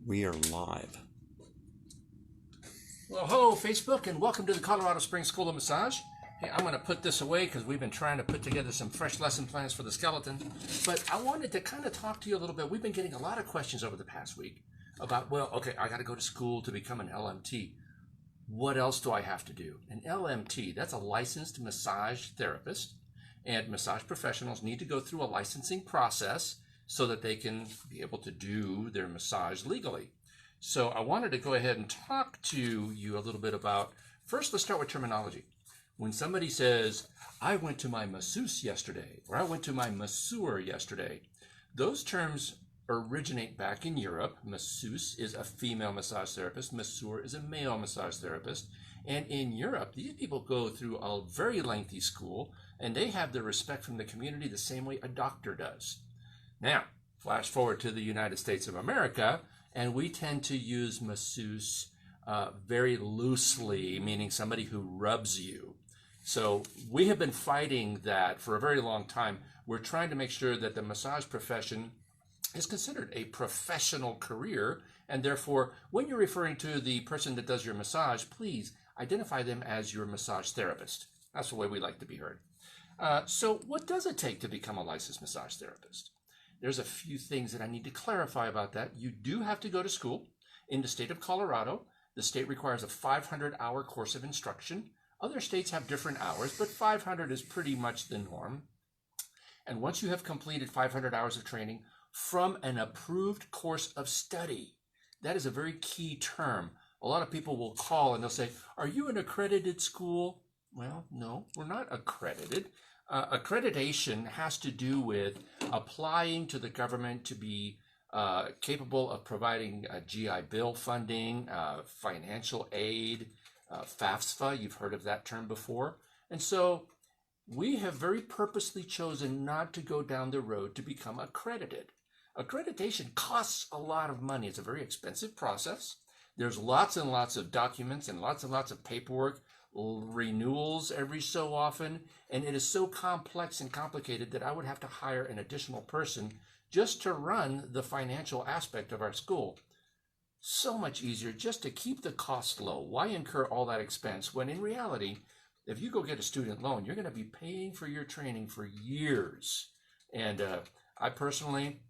We are live. Well, hello, Facebook, and welcome to the Colorado Springs School of Massage. Hey, I'm going to put this away because we've been trying to put together some fresh lesson plans for the skeleton. But I wanted to kind of talk to you a little bit. We've been getting a lot of questions over the past week about, well, okay, I got to go to school to become an LMT. What else do I have to do? An LMT, that's a licensed massage therapist, and massage professionals need to go through a licensing process so that they can be able to do their massage legally. So I wanted to go ahead and talk to you a little bit about, first let's start with terminology. When somebody says, I went to my masseuse yesterday, or I went to my masseur yesterday, those terms originate back in Europe. Masseuse is a female massage therapist, masseur is a male massage therapist. And in Europe, these people go through a very lengthy school, and they have the respect from the community the same way a doctor does. Now, flash forward to the United States of America, and we tend to use masseuse very loosely, meaning somebody who rubs you. So we have been fighting that for a very long time. We're trying to make sure that the massage profession is considered a professional career, and therefore, when you're referring to the person that does your massage, please identify them as your massage therapist. That's the way we like to be heard. So what does it take to become a licensed massage therapist? There's a few things that I need to clarify about that. You do have to go to school. In the state of Colorado, the state requires a 500-hour course of instruction. Other states have different hours, but 500 is pretty much the norm. And once you have completed 500 hours of training from an approved course of study, that is a very key term. A lot of people will call and they'll say, are you an accredited school? Well, no, we're not accredited. Accreditation has to do with applying to the government to be capable of providing GI Bill funding, financial aid, FAFSA, you've heard of that term before. And so we have very purposely chosen not to go down the road to become accredited. Accreditation costs a lot of money. It's a very expensive process. There's lots and lots of documents and lots of paperwork, renewals every so often, and it is so complex and complicated that I would have to hire an additional person just to run the financial aspect of our school. So much easier just to keep the cost low. Why incur all that expense when in reality, if you go get a student loan, you're going to be paying for your training for years. And I personally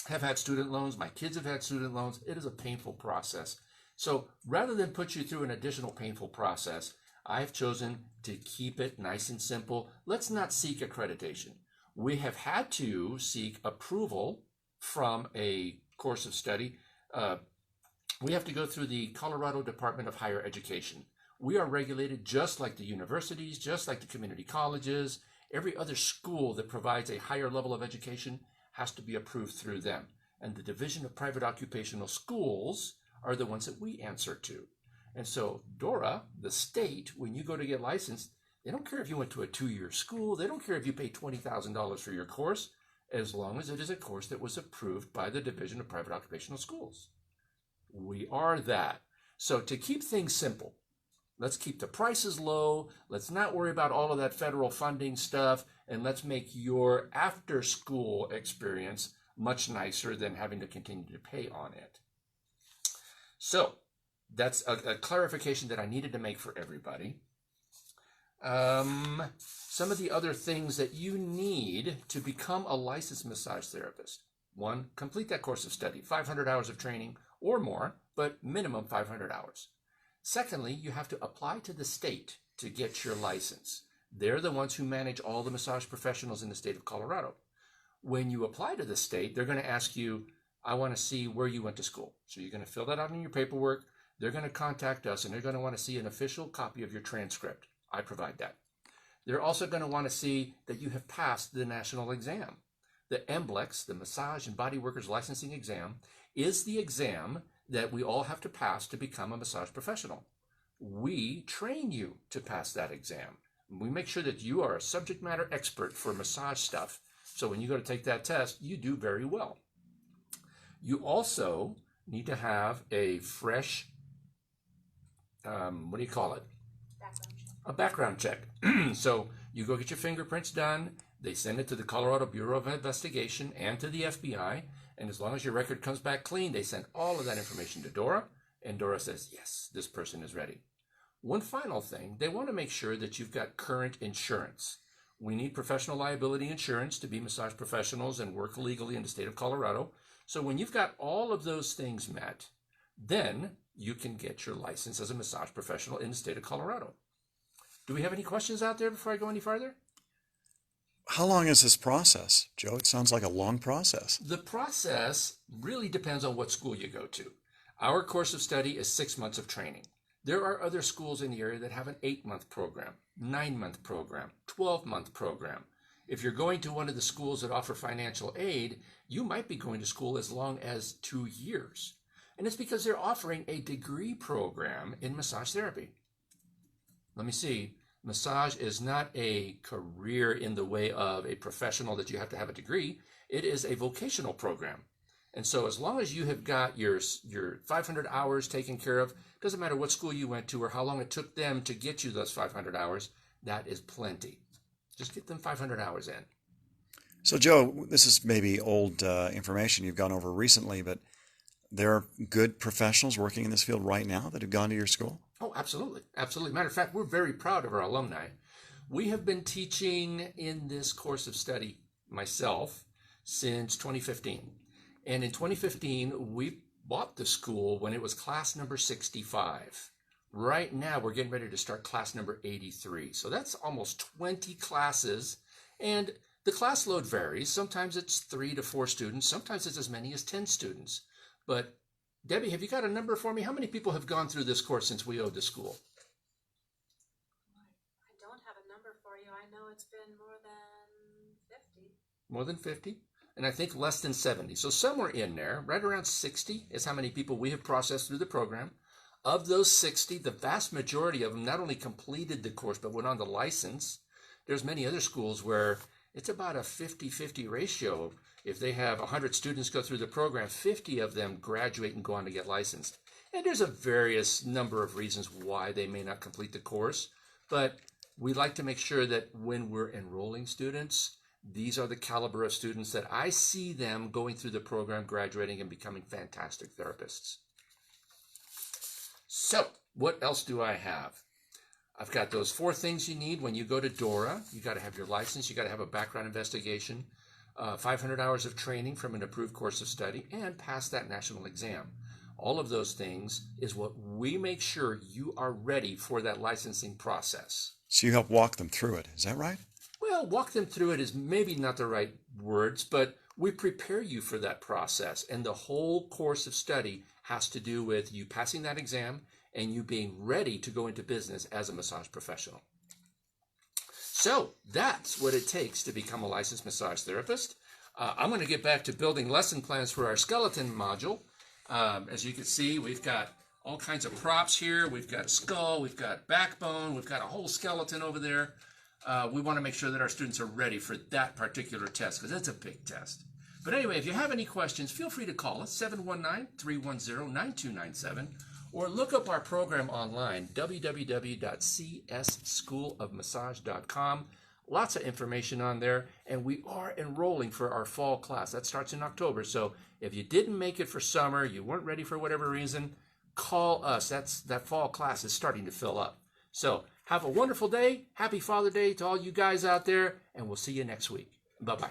have had student loans. My kids have had student loans. It is a painful process. So rather than put you through an additional painful process, I've chosen to keep it nice and simple. Let's not seek accreditation. We have had to seek approval from a course of study. We have to go through the Colorado Department of Higher Education. We are regulated just like the universities, just like the community colleges. Every other school that provides a higher level of education has to be approved through them. And the Division of Private Occupational Schools are the ones that we answer to. And so DORA, the state, when you go to get licensed, they don't care if you went to a 2-year school. They don't care if you pay $20,000 for your course, as long as it is a course that was approved by the Division of Private Occupational Schools. We are that. So to keep things simple, let's keep the prices low. Let's not worry about all of that federal funding stuff, and let's make your after-school experience much nicer than having to continue to pay on it. So that's a clarification that I needed to make for everybody. Some of the other things that you need to become a licensed massage therapist. 1, complete that course of study, 500 hours of training or more, but minimum 500 hours. Secondly, you have to apply to the state to get your license. They're the ones who manage all the massage professionals in the state of Colorado. When you apply to the state, they're going to ask you, I want to see where you went to school. So you're going to fill that out in your paperwork. They're going to contact us, and they're going to want to see an official copy of your transcript. I provide that. They're also going to want to see that you have passed the national exam. The MBLEX, the Massage and Body Workers Licensing Exam, is the exam that we all have to pass to become a massage professional. We train you to pass that exam. We make sure that you are a subject matter expert for massage stuff. So when you go to take that test, you do very well. You also need to have a fresh, what do you call it? A background check. So you go get your fingerprints done. They send it to the Colorado Bureau of Investigation and to the FBI, And as long as your record comes back clean, they send all of that information to Dora, and Dora says, yes, this person is ready. One final thing, they want to make sure that you've got current insurance. We need professional liability insurance to be massage professionals and work legally in the state of Colorado. So when you've got all of those things met, then you can get your license as a massage professional in the state of Colorado. Do we have any questions out there before I go any farther? How long is this process, Joe? It sounds like a long process. The process really depends on what school you go to. Our course of study is 6 months of training. There are other schools in the area that have an 8-month program, 9-month program, 12-month program. If you're going to one of the schools that offer financial aid, you might be going to school as long as 2 years. And it's because they're offering a degree program in massage therapy. Let me see. Massage is not a career in the way of a professional that you have to have a degree. It is a vocational program. And so as long as you have got your 500 hours taken care of, doesn't matter what school you went to or how long it took them to get you those 500 hours, that is plenty. Just get them 500 hours in. So, Joe, this is maybe old information you've gone over recently, but there are good professionals working in this field right now that have gone to your school? Oh, absolutely. Absolutely. Matter of fact, we're very proud of our alumni. We have been teaching in this course of study, myself, since 2015. And in 2015, we bought the school when it was class number 65. Right now, we're getting ready to start class number 83. So that's almost 20 classes. And the class load varies. Sometimes it's 3 to 4 students. Sometimes it's as many as 10 students. But Debbie, have you got a number for me? How many people have gone through this course since we owned the school? I don't have a number for you. I know it's been more than 50. More than 50? And I think less than 70. So somewhere in there, right around 60 is how many people we have processed through the program. Of those 60, the vast majority of them not only completed the course, but went on to license. There's many other schools where it's about a 50-50 ratio. If they have 100 students go through the program, 50 of them graduate and go on to get licensed. And there's a various number of reasons why they may not complete the course. But we like to make sure that when we're enrolling students, these are the caliber of students that I see them going through the program, graduating, and becoming fantastic therapists. So, what else do I have? I've got those 4 things you need when you go to Dora. You got to have your license. You got to have a background investigation, 500 hours of training from an approved course of study, and pass that national exam. All of those things is what we make sure you are ready for that licensing process. So you help walk them through it. Is that right? Well, walk them through it is maybe not the right words, but we prepare you for that process. And the whole course of study has to do with you passing that exam and you being ready to go into business as a massage professional. So that's what it takes to become a licensed massage therapist. I'm going to get back to building lesson plans for our skeleton module. As you can see, we've got all kinds of props here. We've got skull, we've got backbone, we've got a whole skeleton over there. We want to make sure that our students are ready for that particular test because it's a big test. But anyway, if you have any questions, feel free to call us, 719-310-9297, or look up our program online, www.csschoolofmassage.com. Lots of information on there, and we are enrolling for our fall class. That starts in October, so if you didn't make it for summer, you weren't ready for whatever reason, call us. That fall class is starting to fill up. So have a wonderful day. Happy Father's Day to all you guys out there, and we'll see you next week. Bye-bye.